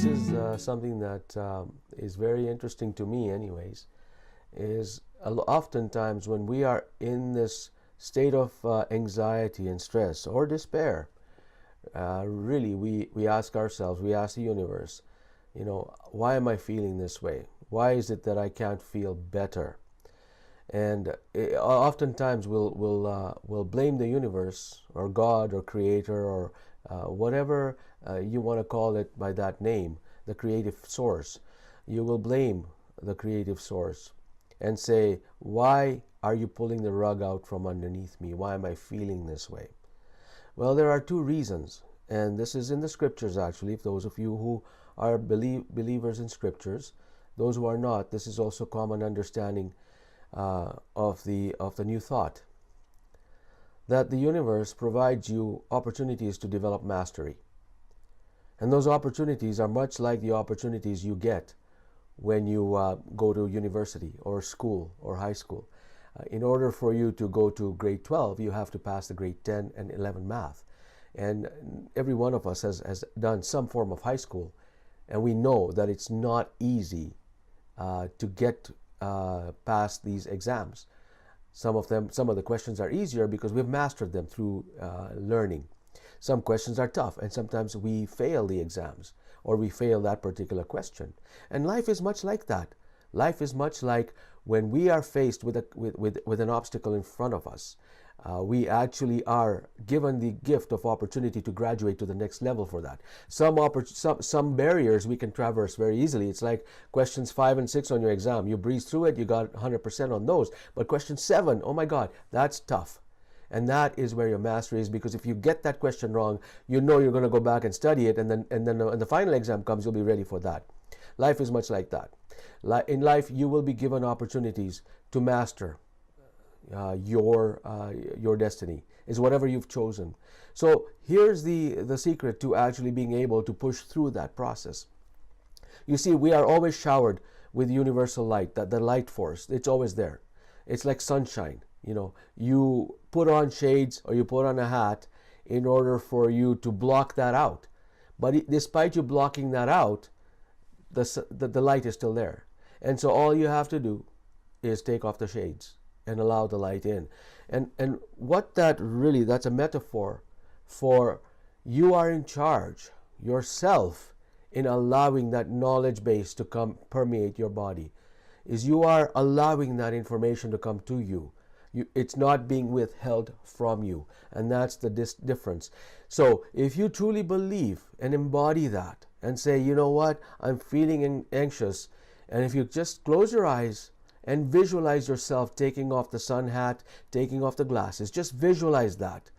is something that is very interesting to me anyways, is oftentimes when we are in this state of anxiety and stress or despair, really we ask ourselves, we ask the universe, why am I feeling this way? Why is it that I can't feel better? And oftentimes we'll blame the universe or God or creator or whatever you want to call it by that name, the creative source. You will blame the creative source and say, why are you pulling the rug out from underneath me? Why am I feeling this way? Well, there are two reasons, and this is in the scriptures actually. For those of you who are believers in scriptures, those who are not, this is also common understanding of the new thought, that the universe provides you opportunities to develop mastery. And those opportunities are much like the opportunities you get when you go to university or school or high school. In order for you to go to grade 12, you have to pass the grade 10 and 11 math. And every one of us has done some form of high school, and we know that it's not easy to get past these exams. Some of the questions are easier because we've mastered them through learning. Some questions are tough, and sometimes we fail the exams or we fail that particular question. And life is much like that. Life is much like when we are faced with an obstacle in front of us. We actually are given the gift of opportunity to graduate to the next level for that. Some barriers we can traverse very easily. It's like questions 5 and 6 on your exam. You breeze through it, you got 100% on those. But question 7, oh my God, that's tough. And that is where your mastery is, because if you get that question wrong, you know you're going to go back and study it, and then when the final exam comes, you'll be ready for that. Life is much like that. In life, you will be given opportunities to master your destiny, is whatever you've chosen. So here's the secret to actually being able to push through that process. You see, we are always showered with universal light, that the light force, it's always there. It's like sunshine. You put on shades or you put on a hat in order for you to block that out. But despite you blocking that out, the light is still there. And so all you have to do is take off the shades and allow the light in. And what that's a metaphor for you are in charge yourself in allowing that knowledge base to come permeate your body. Is you are allowing that information to come to you. It's not being withheld from you. And that's the difference. So if you truly believe and embody that and say, you know what, I'm feeling anxious, and if you just close your eyes and visualize yourself taking off the sun hat, taking off the glasses, just visualize that,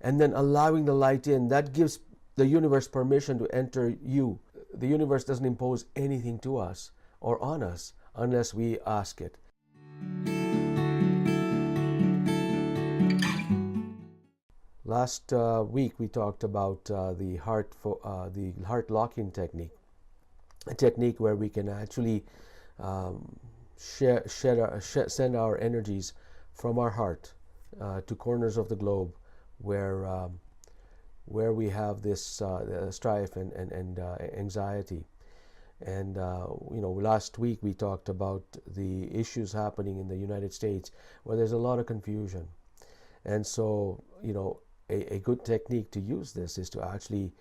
and then allowing the light in, that gives the universe permission to enter you. The universe doesn't impose anything to us or on us unless we ask it. Last week we talked about the heart lock-in technique, a technique where we can actually send our energies from our heart to corners of the globe where we have this strife and anxiety. And last week we talked about the issues happening in the United States where there's a lot of confusion. And so, a good technique to use this is to actually,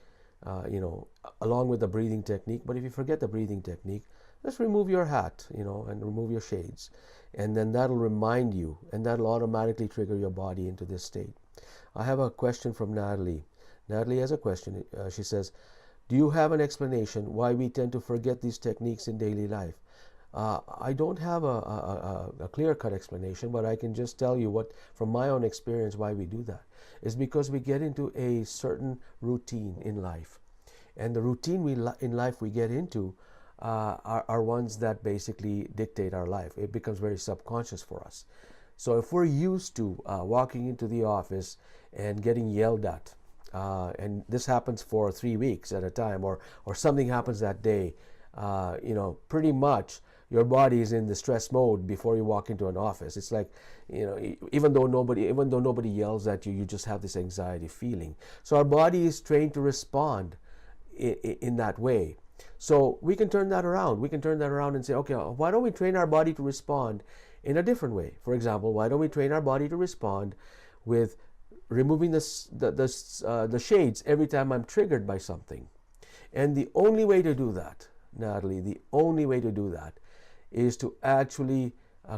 along with the breathing technique, but if you forget the breathing technique, just remove your hat, and remove your shades. And then that'll remind you, and that'll automatically trigger your body into this state. I have a question from Natalie. Natalie has a question. She says, do you have an explanation why we tend to forget these techniques in daily life? I don't have a clear-cut explanation, but I can just tell you from my own experience, why we do that. Is because we get into a certain routine in life. And the routine in life we get into are ones that basically dictate our life. It becomes very subconscious for us. So if we're used to walking into the office and getting yelled at, and this happens for 3 weeks at a time, or something happens that day, pretty much your body is in the stress mode before you walk into an office. It's like, even though nobody yells at you, you just have this anxiety feeling. So our body is trained to respond in that way. So we can turn that around. We can turn that around and say, okay, why don't we train our body to respond in a different way? For example, why don't we train our body to respond with removing the shades every time I'm triggered by something? And the only way to do that, Natalie, the only way to do that is to actually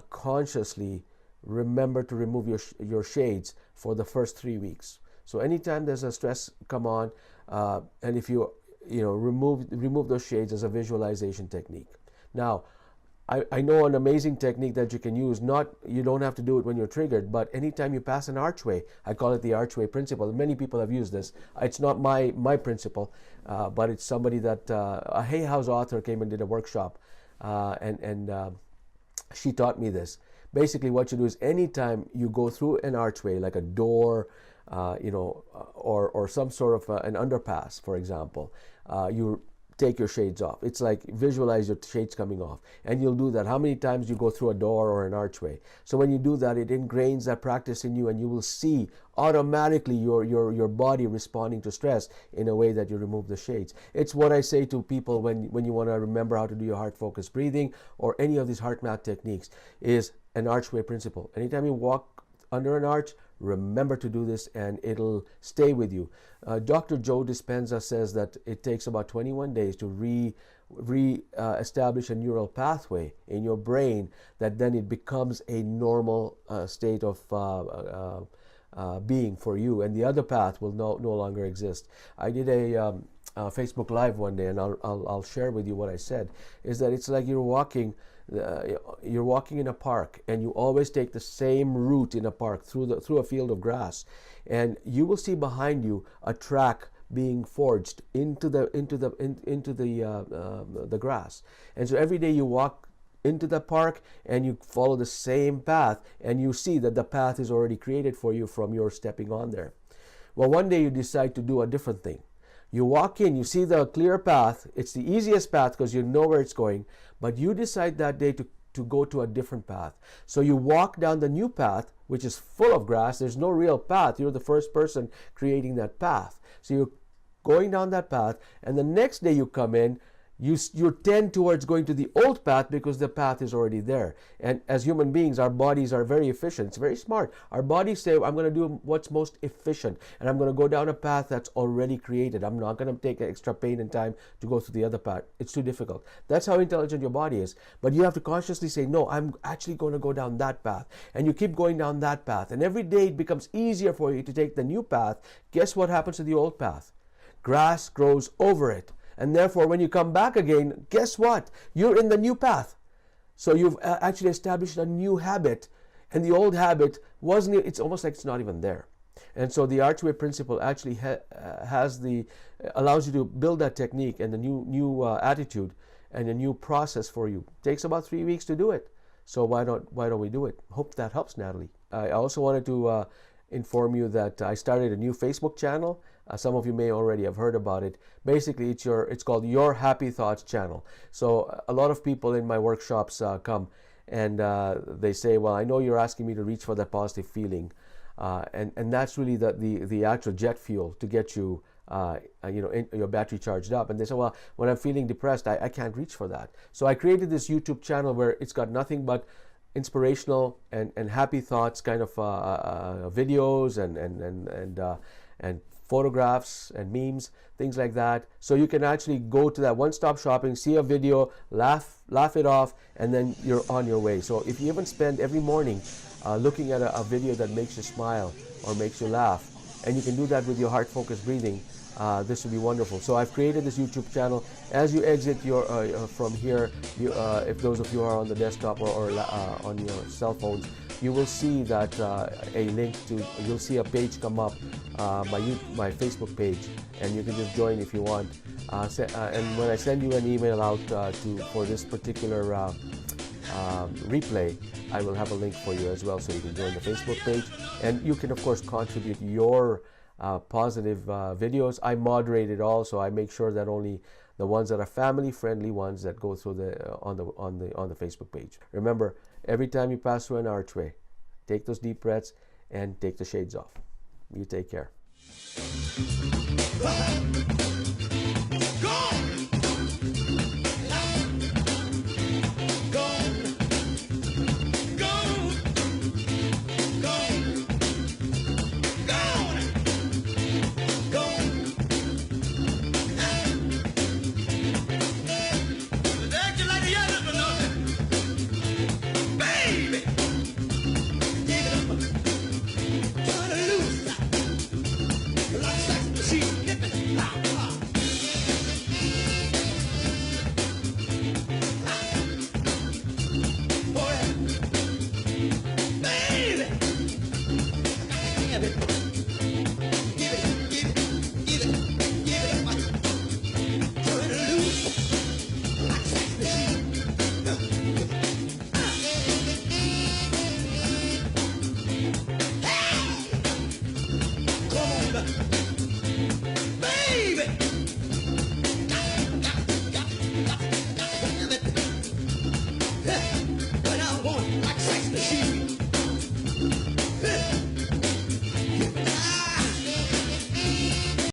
consciously remember to remove your shades for the first 3 weeks. So anytime there's a stress come on, and if you remove those shades as a visualization technique. Now, I know an amazing technique that you can use. You don't have to do it when you're triggered, but anytime you pass an archway, I call it the archway principle. Many people have used this. It's not my principle, but it's somebody that a Hay House author came and did a workshop, and she taught me this. Basically, what you do is anytime you go through an archway, like a door, or some sort of an underpass, for example, you take your shades off. It's like visualize your shades coming off, and you'll do that how many times you go through a door or an archway. So when you do that, it ingrains that practice in you, and you will see automatically your body responding to stress in a way that you remove the shades. It's what I say to people when you want to remember how to do your heart focused breathing or any of these heart math techniques, is an archway principle. Anytime you walk under an arch, remember to do this, and it'll stay with you. Dr. Joe Dispenza says that it takes about 21 days to establish a neural pathway in your brain, that then it becomes a normal state of being for you, and the other path will no longer exist. I did a Facebook Live one day, and I'll share with you what I said. Is that it's like you're walking in a park, and you always take the same route in a park through a field of grass, and you will see behind you a track being forged into the grass. And so every day you walk into the park and you follow the same path, and you see that the path is already created for you from your stepping on there. Well, one day you decide to do a different thing. You walk in, you see the clear path. It's the easiest path because you know where it's going, but you decide that day to go to a different path. So you walk down the new path, which is full of grass. There's no real path. You're the first person creating that path. So you're going down that path, and the next day you come in, you tend towards going to the old path because the path is already there. And as human beings, our bodies are very efficient. It's very smart. Our bodies say, I'm going to do what's most efficient, and I'm going to go down a path that's already created. I'm not going to take extra pain and time to go through the other path. It's too difficult. That's how intelligent your body is. But you have to consciously say, no, I'm actually going to go down that path. And you keep going down that path. And every day it becomes easier for you to take the new path. Guess what happens to the old path? Grass grows over it. And therefore, when you come back again, guess what? You're in the new path. So you've actually established a new habit, and the old habit it's almost like it's not even there. And so the archway principle actually allows you to build that technique and the new attitude and a new process for you. It takes about 3 weeks to do it. So why don't we do it? Hope that helps, Natalie. I also wanted to inform you that I started a new Facebook channel. Some of you may already have heard about it. Basically, it's called Your Happy Thoughts channel. So a lot of people in my workshops come and they say, well, I know you're asking me to reach for that positive feeling. And that's really the actual jet fuel to get you your battery charged up. And they say, well, when I'm feeling depressed, I can't reach for that. So I created this YouTube channel where it's got nothing but inspirational and happy thoughts kind of videos and photographs and memes, things like that. So you can actually go to that one-stop shopping, see a video, laugh it off, and then you're on your way. So if you even spend every morning looking at a video that makes you smile or makes you laugh, and you can do that with your heart-focused breathing, this would be wonderful. So I've created this YouTube channel. As you exit from here, if those of you are on the desktop or on your cell phones, you will see that you'll see a page come up, my Facebook page, and you can just join if you want. And when I send you an email out for this particular replay, I will have a link for you as well, so you can join the Facebook page. And you can, of course, contribute your positive videos. I moderate it all, so I make sure that only the ones that are family-friendly ones that go through on the Facebook page. Remember, every time you pass through an archway, take those deep breaths and take the shades off. You take care.